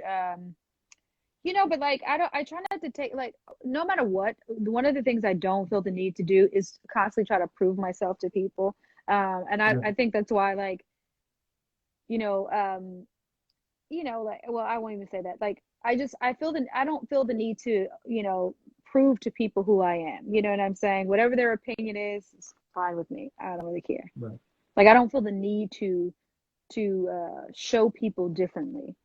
you know, but like I try not to take like no matter what, one of the things I don't feel the need to do is constantly try to prove myself to people. And Yeah. I think that's why like, you know, like well, I won't even say that. Like I feel the I don't feel the need to, prove to people who I am. You know what I'm saying? Whatever their opinion is fine with me. I don't really care. Right. Like I don't feel the need to show people differently.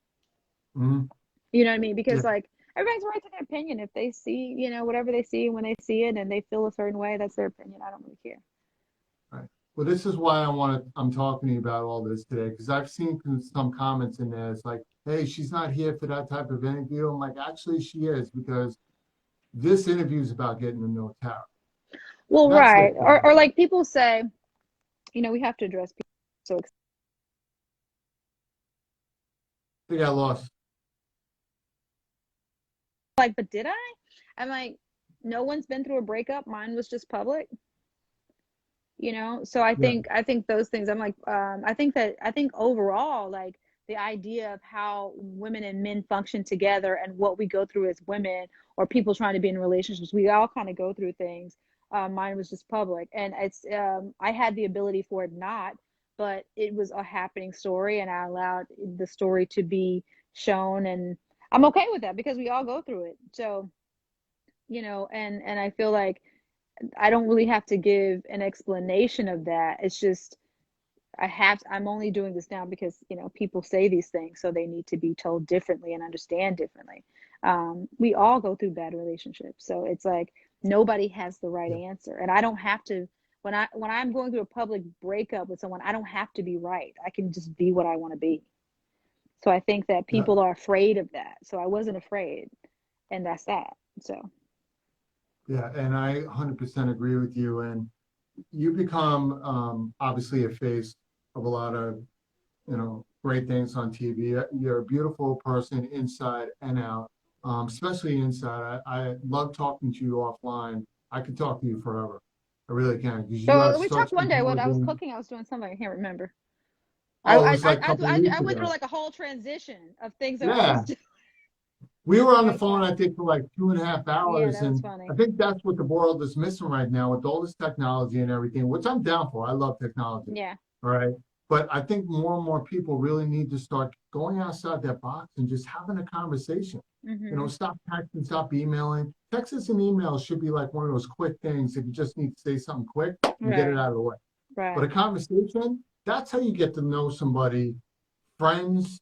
Mhm. You know what I mean? Yeah. Because like everybody's right to their opinion. If they see, whatever they see when they see it and they feel a certain way, that's their opinion. I don't really care. Right. Well, this is why I'm talking to you about all this today, because I've seen some comments in there. It's like, hey, she's not here for that type of interview. I'm like, actually, she is, because this interview is about getting to know Tara. Well, That's right. it. Or like people say, we have to address people. So it's I think I lost. like, but did I? I'm like, no one's been through a breakup. Mine was just public. So i Yeah. think i think those things, I'm like, I think overall, like the idea of how women and men function together and what we go through as women or people trying to be in relationships, we all kind of go through things. Mine was just public, and it's I had the ability for it not, but it was a happening story and I allowed the story to be shown, and I'm okay with that because we all go through it. So and I feel like I don't really have to give an explanation of that. It's just I'm only doing this now because, people say these things, so they need to be told differently and understand differently. We all go through bad relationships. So it's like nobody has the right Yeah. answer. And I don't have to when I'm going through a public breakup with someone, I don't have to be right. I can just be what I want to be. So I think that Yeah. people are afraid of that. So I wasn't afraid, and that's that. So Yeah. And I 100% agree with you. And you become obviously a face of a lot of, great things on TV. You're a beautiful person inside and out, especially inside. I love talking to you offline. I could talk to you forever. I really can because you have so we such talked one day when I was intelligence. cooking, I was doing something, I can't remember. I Oh, it I was like I a I couple of I weeks I went through ago. like a whole transition of things that I was Yeah. doing. We were on the That's phone, I funny. think, for like 2.5 Yeah, hours. that was And I funny. think that's what the world is missing right now with all this technology and everything, which I'm down for. I love technology. Yeah. All right. But I think more and more people really need to start going outside their box and just having a conversation. Mm-hmm. Stop texting, stop emailing. Texts and emails should be like one of those quick things. If you just need to say something quick and get it Right. out of the way. But a Right. conversation, that's how you get to know somebody, friends,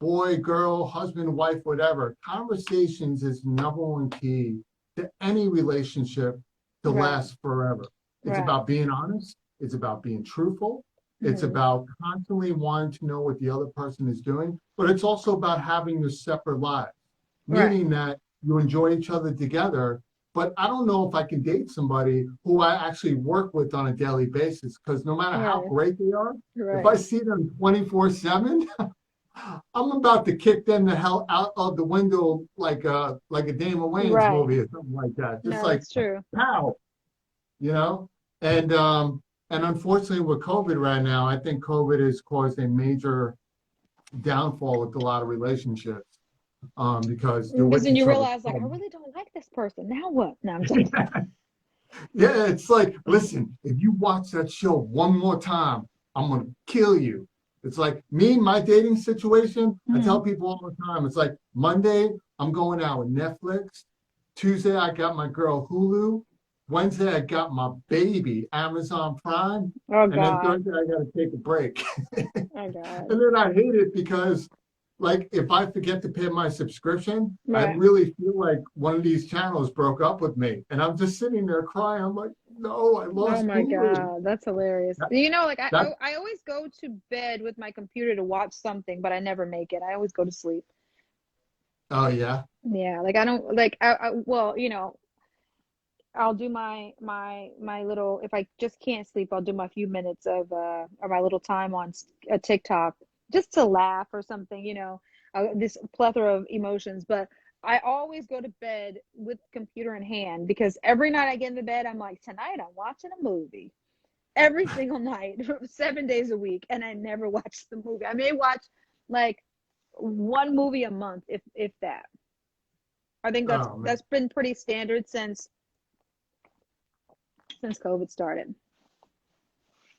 boy, girl, husband, wife, whatever. Conversations is number one key to any relationship to Right. last forever. It's Right. about being honest. It's about being truthful. It's Mm-hmm. about constantly wanting to know what the other person is doing, but it's also about having your separate lives, Right. meaning that you enjoy each other together. But I don't know if I can date somebody who I actually work with on a daily basis because no matter how Right. great they are, if I Right. see them 24/7, I'm about to kick them the hell out of the window like a Damon Wayans Right. movie or something like that. Just No, like that's true. pow, you know? And unfortunately with COVID right now, I think COVID has caused a major downfall with a lot of relationships. Because they're Because with then you each other. realize, like, I really don't like this person. Now what? No, I'm just Yeah, it's like, listen, if you watch that show one more time, I'm gonna kill you. It's like me, my dating situation, I tell Mhm. people all the time, it's like Monday, I'm going out with Netflix. Tuesday, I got my girl Hulu. Wednesday, I got my baby, Amazon Prime. Oh And then God. Thursday, I gotta take a break. Oh God. And then I hate it because like if I forget to pay my subscription, I Right. really feel like one of these channels broke up with me. And I'm just sitting there crying. I'm like, No, I Oh lost my Hulu. God, that's hilarious. That, You know, like that, I always go to bed with my computer to watch something, but I never make it. I always go to sleep. oh yeah. Yeah, like I don't like well, you know, I'll do my little if I just can't sleep, I'll do my few minutes of or my little time on a TikTok just to laugh or something, you know, this plethora of emotions, but I always go to bed with computer in hand because every night I get into bed, I'm like, tonight I'm watching a movie. Every single night, 7 days a week, and I never watch the movie. I may watch like one movie a month, if that. I think Oh man. that's been pretty standard since COVID started.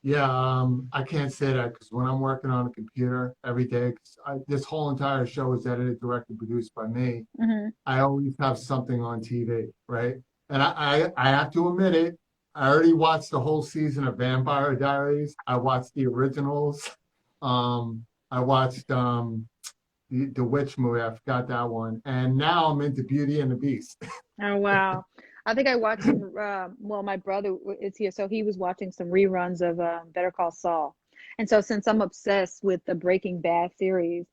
Yeah, I can't say that because when I'm working on a computer every day, 'cause this whole entire show is edited, directed, produced by me. Hmm. I always have something on TV, right? And I have to admit it. I already watched the whole season of Vampire Diaries. I watched the originals. I watched the Witch movie. I forgot that one. And now I'm into Beauty and the Beast. Oh wow. I think I watched some well my brother is here so he was watching some reruns of Better Call Saul. And so since I'm obsessed with the Breaking Bad series,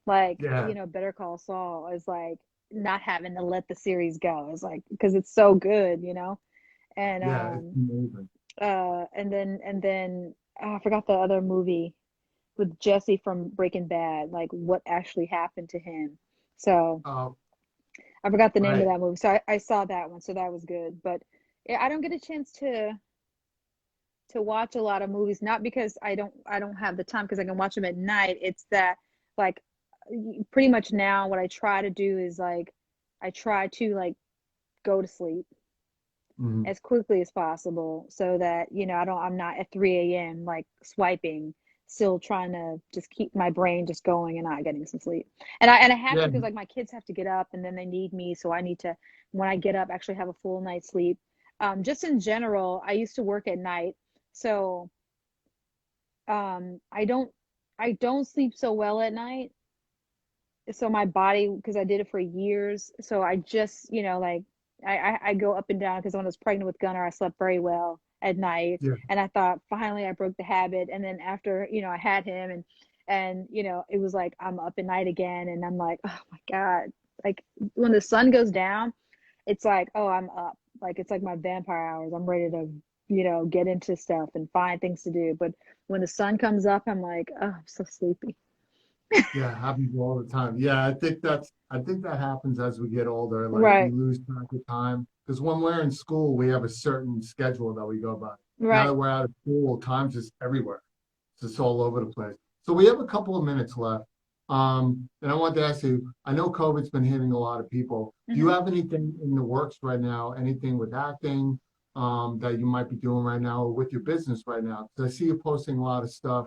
like, Yeah, you know, Better Call Saul is like not having to let the series go. It's like because it's so good, you know. And yeah, it's amazing. and then I forgot the other movie with Jesse from Breaking Bad, like what actually happened to him. So Oh, I forgot the name of right. that movie. So I saw that one, so that was good. But yeah, I don't get a chance to watch a lot of movies, not because I don't have the time because I can watch them at night. It's that like pretty much now what I try to do is like I try to like go to sleep Mhm. as quickly as possible so that, you know, I'm not at 3 a.m. like swiping, still trying to just keep my brain just going and not getting some sleep. And I have Yeah, to because like my kids have to get up and then they need me, so I need to when I get up actually have a full night's sleep. Just in general, I used to work at night, so I don't sleep so well at night, so my body because I did it for years, so I just like I go up and down because when I was pregnant with Gunnar I slept very well at night, yeah, and I thought finally I broke the habit, and then after I had him and it was like I'm up at night again, and I'm like, oh my God, like when the sun goes down it's like, oh, I'm up, like it's like my vampire hours, I'm ready to get into stuff and find things to do, but when the sun comes up I'm like, oh, I'm so sleepy. yeah. Happens all the time. Yeah, I think that happens as we get older. Like we Right, lose track of time because when we're in school, we have a certain schedule that we go by. Now right. that we're out of school, time's just everywhere. It's just all over the place. So we have a couple of minutes left. And I want to ask you, I know COVID's been hitting a lot of people. Do you Hmm. have anything in the works right now? Anything with acting, that you might be doing right now or with your business right now? Because I see you posting a lot of stuff,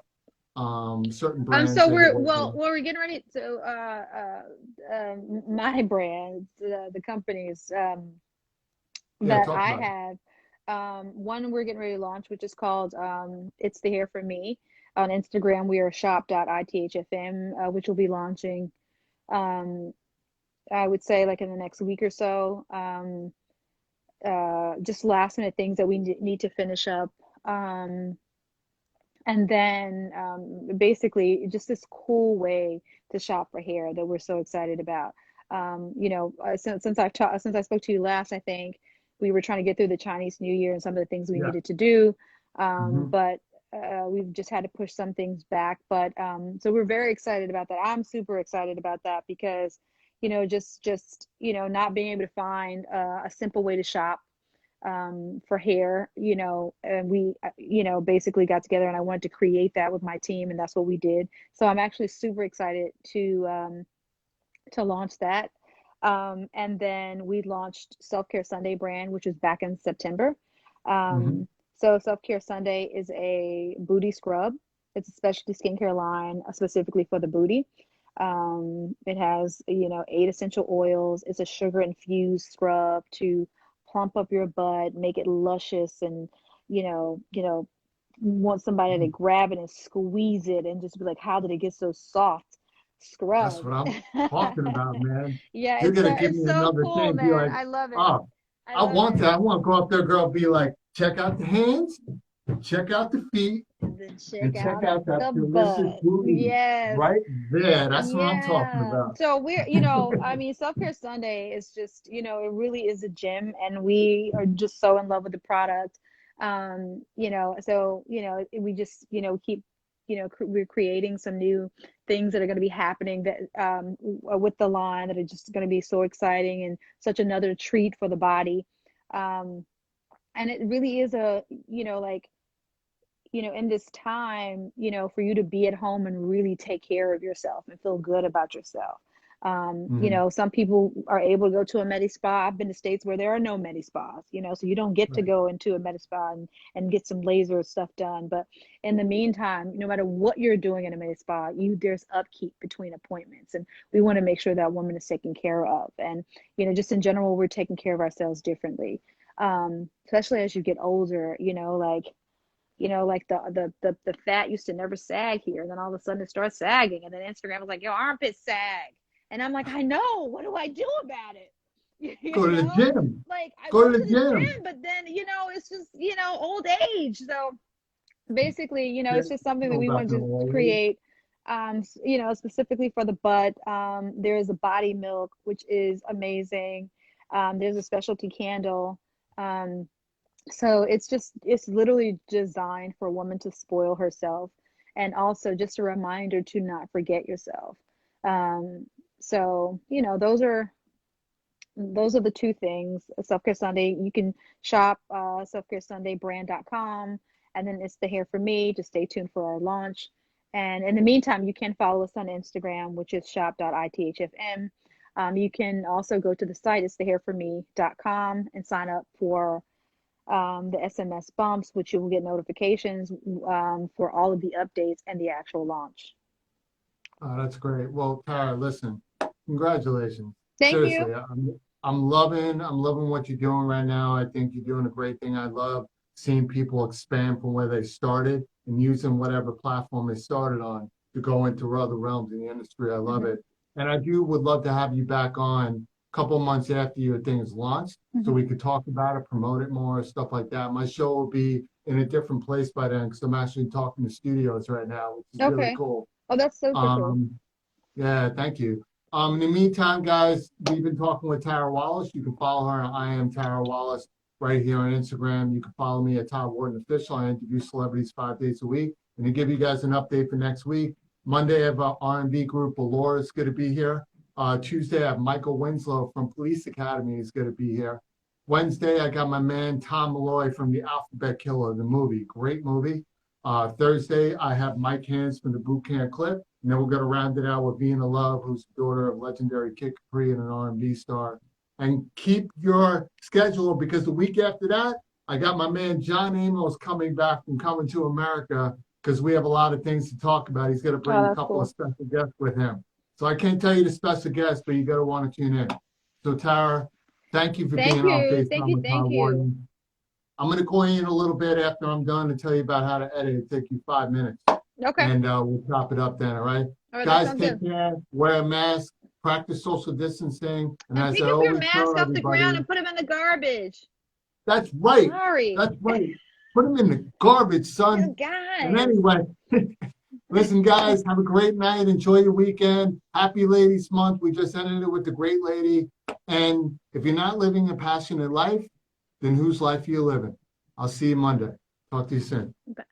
certain brands So that you're working on. we're getting ready to my brand, the companies Yeah, that talk I about it. have. One we're getting ready to launch, which is called It's the Hair for Me. On Instagram, we are shop.ithfm, which will be launching, um, I would say, like in the next week or so. Just last minute things that we need to finish up. Um, and then basically just this cool way to shop for hair that we're so excited about. Since I spoke to you last, I think we were trying to get through the Chinese New Year and some of the things we Yeah. needed to do, Hmm. but we've just had to push some things back. But so we're very excited about that. I'm super excited about that because just not being able to find a simple way to shop for hair, and we, basically got together and I wanted to create that with my team, and that's what we did. So I'm actually super excited to launch that. And then we launched Self Care Sunday brand, which was back in September. Hmm. Um, so Self Care Sunday is a booty scrub. It's a specialty skincare line specifically for the booty. It has, 8 essential oils. It's a sugar infused scrub to plump up your butt, make it luscious, and want somebody to grab it and squeeze it and just be like, how did it get so soft? That's Scrub. what I'm talking about, man. Yeah, You're it's gonna so give it's me so another cool, thing, be man. like, I love it. oh, I I love want it. that. I want to go up there, girl, be like, check out the hands, check out the feet, And then and check out that the delicious butt. booty Yes. right there. That's what I'm talking Yeah. about. So we're, I mean, Self Care Sunday is just, it really is a gym, and we are just so in love with the product. We just, keep, we're creating some new things that are going to be happening that with the line that are just going to be so exciting and such another treat for the body. And it really is in this time, for you to be at home and really take care of yourself and feel good about yourself. Some people are able to go to a med spa. I've been to states where there are no med spas, so you don't get to Right. go into a med spa and get some laser stuff done. But in the meantime, no matter what you're doing in a med spa, there's upkeep between appointments, and we want to make sure that woman is taken care of. And, just in general, we're taking care of ourselves differently. Especially as you get older, like the fat used to never sag here, and then all of a sudden it starts sagging, and then Instagram was like, "Your armpits sag," and I'm like, "I know. What do I do about it?" Go to the gym. Like I Go go to to the the gym. gym, but then it's just old age. So basically, Yeah, it's just something that go we back want to to old age. create. Specifically for the butt. There is a body milk, which is amazing. There's a specialty candle. So it's literally designed for a woman to spoil herself, and also just a reminder to not forget yourself. Those are the two things. Self Care Sunday, you can shop selfcareSundaybrand.com, and then it's the Hair for Me. Just stay tuned for our launch. And in the meantime, you can follow us on Instagram, which is shop.ithfm. You can also go to the site, it's thehairforme.com, and sign up for the SMS bumps, which you will get notifications for all of the updates and the actual launch. Oh, that's great. Well, Tara, listen, congratulations. Thank you. Seriously, I'm loving what you're doing right now. I think you're doing a great thing. I love seeing people expand from where they started and using whatever platform they started on to go into other realms in the industry. I love it. And I would love to have you back on a couple of months after your thing is launched so we could talk about it, promote it more, stuff like that. My show will be in a different place by then because I'm actually talking to studios right now, which is really Okay. cool. Oh, that's super cool. Yeah, thank you. In the meantime, guys, we've been talking with Tara Wallace. You can follow her on I am Tara Wallace right here on Instagram. You can follow me at Todd Wharton Official. I interview celebrities 5 days a week. And to give you guys an update for next week, Monday I have our R&B group, Allure, is going to be here. Tuesday I have Michael Winslow from Police Academy is going to be here. Wednesday I got my man Tom Malloy from The Alphabet Killer, the movie. Great movie. Thursday I have Mike Hans from the Boot Camp Clip. And then we're going to round it out with Vina Love, who's the daughter of legendary Kid Capri and an R&B star. And keep your schedule because the week after that, I got my man John Amos coming back from Coming to America because we have a lot of things to talk about. He's going to bring a couple of special guests with him. So I can't tell you the special guests, but you got to want to tune in. So Tara, thank you for being on FaceTime with Todd Wharton. I'm going to call you in a little bit after I'm done and tell you about how to edit. It'll take you 5 minutes. Okay. And we'll chop it up then, all right? All right, guys, take care. Wear a mask. Practice social distancing. And as pick I up your always mask tell off the everybody, ground and put them in the garbage. That's right. Sorry. That's right. Put them in the garbage, son. You guys. And anyway, listen, guys, have a great night. Enjoy your weekend. Happy Ladies Month. We just ended it with the great lady. And if you're not living a passionate life, then whose life are you living? I'll see you Monday. Talk to you soon. Okay.